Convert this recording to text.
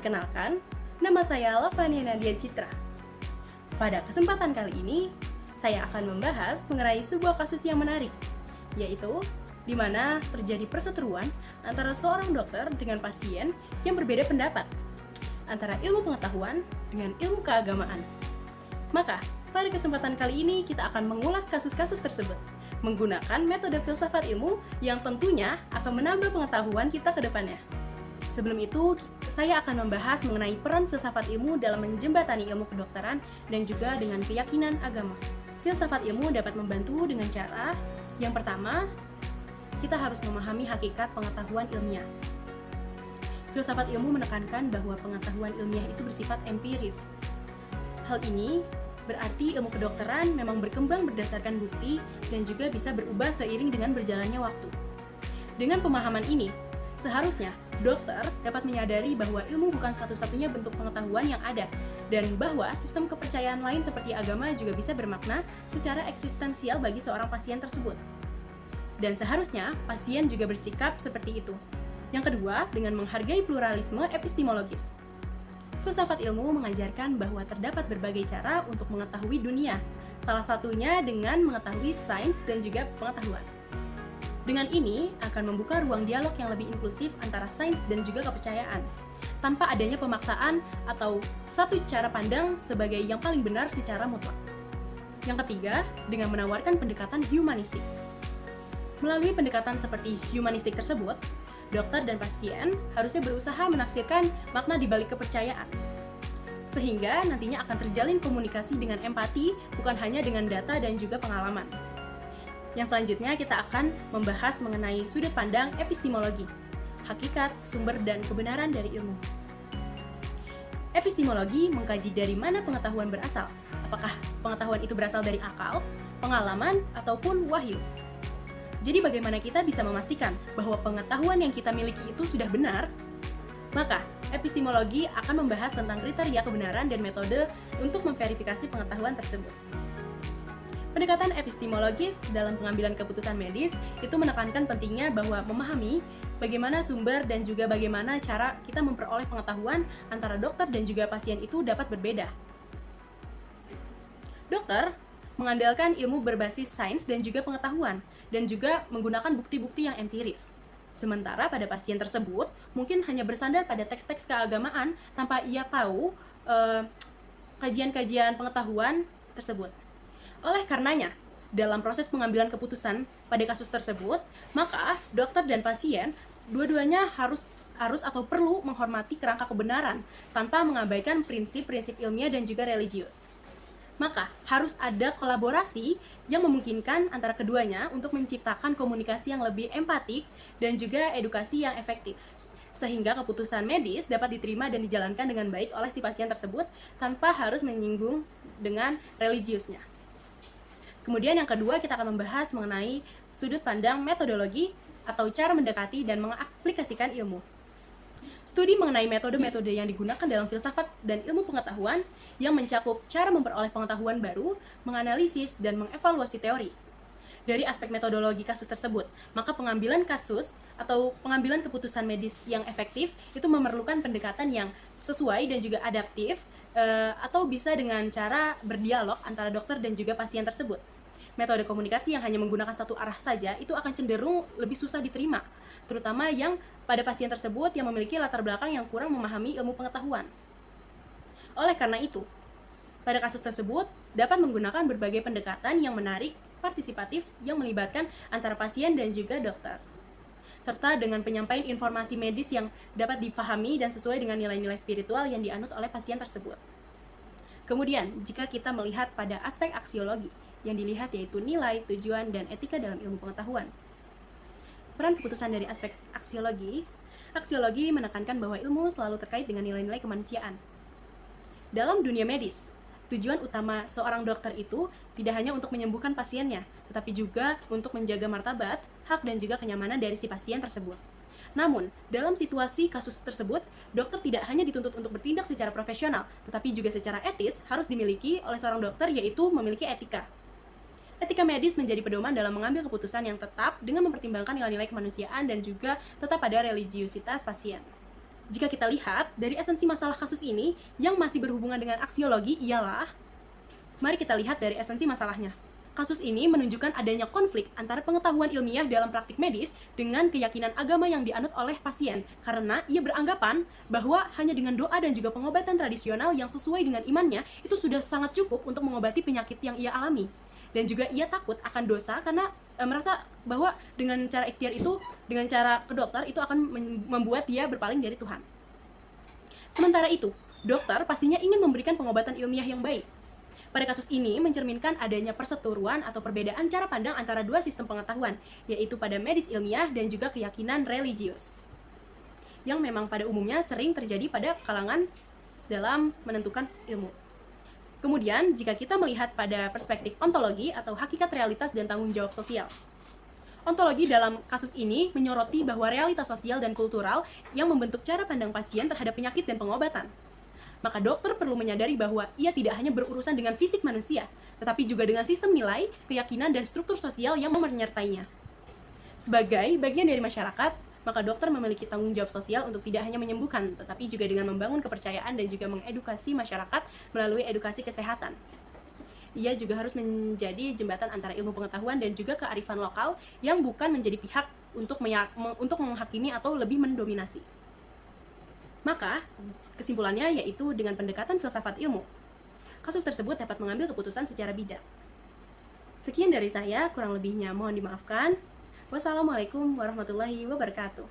Perkenalkan, nama saya Lavania Nadia Citra. Pada kesempatan kali ini, saya akan membahas mengenai sebuah kasus yang menarik, yaitu di mana terjadi perseteruan antara seorang dokter dengan pasien yang berbeda pendapat, antara ilmu pengetahuan dengan ilmu keagamaan. Maka, pada kesempatan kali ini kita akan mengulas kasus-kasus tersebut, menggunakan metode filsafat ilmu yang tentunya akan menambah pengetahuan kita ke depannya. Sebelum itu, saya akan membahas mengenai peran filsafat ilmu dalam menjembatani ilmu kedokteran dan juga dengan keyakinan agama. Filsafat ilmu dapat membantu dengan cara yang pertama, kita harus memahami hakikat pengetahuan ilmiah. Filsafat ilmu menekankan bahwa pengetahuan ilmiah itu bersifat empiris. Hal ini berarti ilmu kedokteran memang berkembang berdasarkan bukti dan juga bisa berubah seiring dengan berjalannya waktu. Dengan pemahaman ini, seharusnya dokter dapat menyadari bahwa ilmu bukan satu-satunya bentuk pengetahuan yang ada, dan bahwa sistem kepercayaan lain seperti agama juga bisa bermakna secara eksistensial bagi seorang pasien tersebut. Dan seharusnya pasien juga bersikap seperti itu. Yang kedua, dengan menghargai pluralisme epistemologis. Filsafat ilmu mengajarkan bahwa terdapat berbagai cara untuk mengetahui dunia, salah satunya dengan mengetahui sains dan juga pengetahuan. Dengan ini akan membuka ruang dialog yang lebih inklusif antara sains dan juga kepercayaan, tanpa adanya pemaksaan atau satu cara pandang sebagai yang paling benar secara mutlak. Yang ketiga, dengan menawarkan pendekatan humanistik. Melalui pendekatan seperti humanistik tersebut, dokter dan pasien harusnya berusaha menafsirkan makna di balik kepercayaan, sehingga nantinya akan terjalin komunikasi dengan empati, bukan hanya dengan data dan juga pengalaman. Yang selanjutnya kita akan membahas mengenai sudut pandang epistemologi, hakikat, sumber, dan kebenaran dari ilmu. Epistemologi mengkaji dari mana pengetahuan berasal, apakah pengetahuan itu berasal dari akal, pengalaman, ataupun wahyu. Jadi bagaimana kita bisa memastikan bahwa pengetahuan yang kita miliki itu sudah benar? Maka, epistemologi akan membahas tentang kriteria kebenaran dan metode untuk memverifikasi pengetahuan tersebut. Pendekatan epistemologis dalam pengambilan keputusan medis itu menekankan pentingnya bahwa memahami bagaimana sumber dan juga bagaimana cara kita memperoleh pengetahuan antara dokter dan juga pasien itu dapat berbeda. Dokter mengandalkan ilmu berbasis sains dan juga pengetahuan, dan juga menggunakan bukti-bukti yang empiris. Sementara pada pasien tersebut mungkin hanya bersandar pada teks-teks keagamaan tanpa ia tahu kajian-kajian pengetahuan tersebut. Oleh karenanya, dalam proses pengambilan keputusan pada kasus tersebut, maka dokter dan pasien dua-duanya harus atau perlu menghormati kerangka kebenaran tanpa mengabaikan prinsip-prinsip ilmiah dan juga religius. Maka, harus ada kolaborasi yang memungkinkan antara keduanya untuk menciptakan komunikasi yang lebih empatik dan juga edukasi yang efektif, sehingga keputusan medis dapat diterima dan dijalankan dengan baik oleh si pasien tersebut tanpa harus menyinggung dengan religiusnya. Kemudian yang kedua, kita akan membahas mengenai sudut pandang metodologi atau cara mendekati dan mengaplikasikan ilmu. Studi mengenai metode-metode yang digunakan dalam filsafat dan ilmu pengetahuan yang mencakup cara memperoleh pengetahuan baru, menganalisis, dan mengevaluasi teori. Dari aspek metodologi kasus tersebut, maka pengambilan kasus atau pengambilan keputusan medis yang efektif itu memerlukan pendekatan yang sesuai dan juga adaptif, atau bisa dengan cara berdialog antara dokter dan juga pasien tersebut. Metode komunikasi yang hanya menggunakan satu arah saja itu akan cenderung lebih susah diterima, terutama yang pada pasien tersebut yang memiliki latar belakang yang kurang memahami ilmu pengetahuan. Oleh karena itu, pada kasus tersebut dapat menggunakan berbagai pendekatan yang menarik, partisipatif, yang melibatkan antara pasien dan juga dokter, serta dengan penyampaian informasi medis yang dapat dipahami dan sesuai dengan nilai-nilai spiritual yang dianut oleh pasien tersebut. Kemudian, jika kita melihat pada aspek aksiologi, yang dilihat yaitu nilai, tujuan, dan etika dalam ilmu pengetahuan. Peran keputusan dari aspek aksiologi menekankan bahwa ilmu selalu terkait dengan nilai-nilai kemanusiaan. Dalam dunia medis, tujuan utama seorang dokter itu tidak hanya untuk menyembuhkan pasiennya, tetapi juga untuk menjaga martabat, hak, dan juga kenyamanan dari si pasien tersebut. Namun, dalam situasi kasus tersebut, dokter tidak hanya dituntut untuk bertindak secara profesional, tetapi juga secara etis harus dimiliki oleh seorang dokter, yaitu memiliki etika. Etika medis menjadi pedoman dalam mengambil keputusan yang tetap dengan mempertimbangkan nilai-nilai kemanusiaan dan juga tetap pada religiusitas pasien. Jika kita lihat dari esensi masalah kasus ini yang masih berhubungan dengan aksiologi ialah, mari kita lihat dari esensi masalahnya. Kasus ini menunjukkan adanya konflik antara pengetahuan ilmiah dalam praktik medis dengan keyakinan agama yang dianut oleh pasien, karena ia beranggapan bahwa hanya dengan doa dan juga pengobatan tradisional yang sesuai dengan imannya itu sudah sangat cukup untuk mengobati penyakit yang ia alami. Dan juga ia takut akan dosa karena merasa bahwa dengan cara ikhtiar itu, dengan cara ke dokter itu akan membuat dia berpaling dari Tuhan. Sementara itu, dokter pastinya ingin memberikan pengobatan ilmiah yang baik. Pada kasus ini mencerminkan adanya perseteruan atau perbedaan cara pandang antara dua sistem pengetahuan, yaitu pada medis ilmiah dan juga keyakinan religius, yang memang pada umumnya sering terjadi pada kalangan dalam menentukan ilmu. Kemudian, jika kita melihat pada perspektif ontologi atau hakikat realitas dan tanggung jawab sosial. Ontologi dalam kasus ini menyoroti bahwa realitas sosial dan kultural yang membentuk cara pandang pasien terhadap penyakit dan pengobatan. Maka dokter perlu menyadari bahwa ia tidak hanya berurusan dengan fisik manusia, tetapi juga dengan sistem nilai, keyakinan, dan struktur sosial yang menyertainya. Sebagai bagian dari masyarakat, maka dokter memiliki tanggung jawab sosial untuk tidak hanya menyembuhkan, tetapi juga dengan membangun kepercayaan dan juga mengedukasi masyarakat melalui edukasi kesehatan. Ia juga harus menjadi jembatan antara ilmu pengetahuan dan juga kearifan lokal yang bukan menjadi pihak untuk menghakimi atau lebih mendominasi. Maka, kesimpulannya yaitu dengan pendekatan filsafat ilmu, kasus tersebut dapat mengambil keputusan secara bijak. Sekian dari saya, kurang lebihnya mohon dimaafkan. Wassalamualaikum warahmatullahi wabarakatuh.